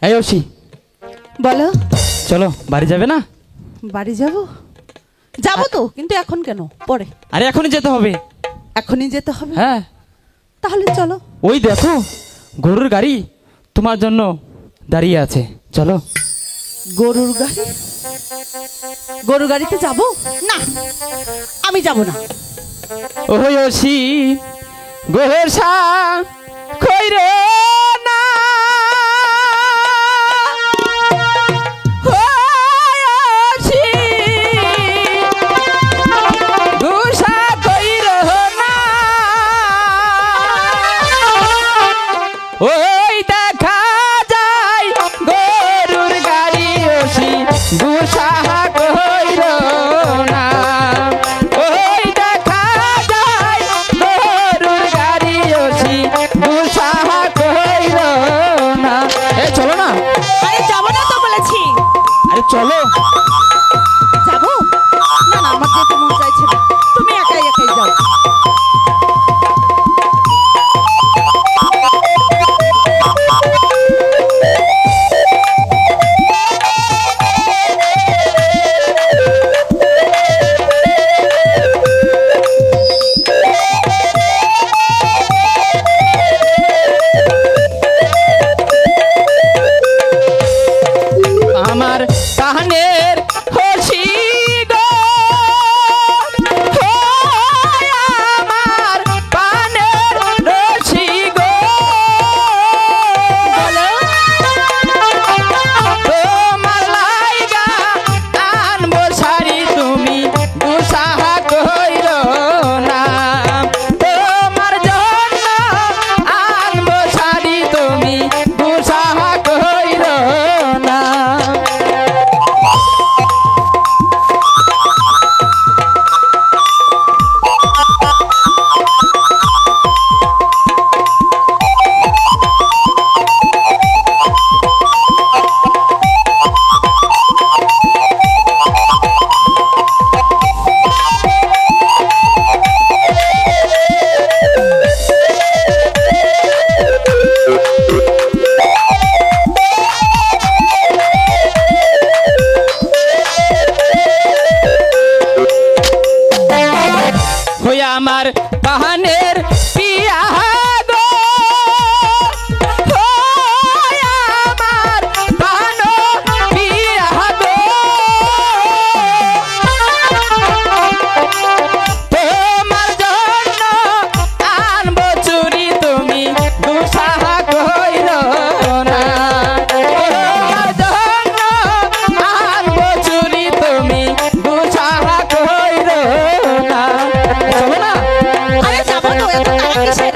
এই ওসি, বলো। চলো বাড়ি যাবে না? বাড়ি যাব, যাবো তো, কিন্তু এখন কেন? পরে। আরে এখনই যেতে হবে। এখনই যেতে হবে? হ্যাঁ। তাহলে চলো। ওই দেখো গরুর গাড়ি তোমার জন্য দাঁড়িয়ে আছে, চলো। গরুর গাড়ি? গরুর গাড়িতে যাব না, আমি যাব না। ওই ওসি গোসা কইরে না, ওই ওসি গোসা কইরে না, ওই দেখা যায় গরুর গাড়ি ওসি গোসা কইর না, ওই দেখা যায় গরুর গাড়ি ওসি গোসা কইর না। এ চলো না। আরে যাব না তো বলেছি। আরে চলো। যাব না, না আমার যেতে মন চাইছে না, তুমি একাই একাই যাও। আমার কানের হসি গো, আমার কানের রসি গো, তোমার লাইগা আনবো শাড়ি তুমি দুসাহা কইর না, তোমার জন্য আনবো শাড়ি তুমি দুসাহা কইর না। হই আমার কাহানের পিয়া গো, হই আমার কাহানো পিয়া গো, তোমার জন্য আনবো চুরি তুমি দুসাহা কইর না, তোমার জন্য আনবো চুরি তুমি দুসাহা কইর না। চলো না। আরে যাব তো, এত তাড়া কিসের?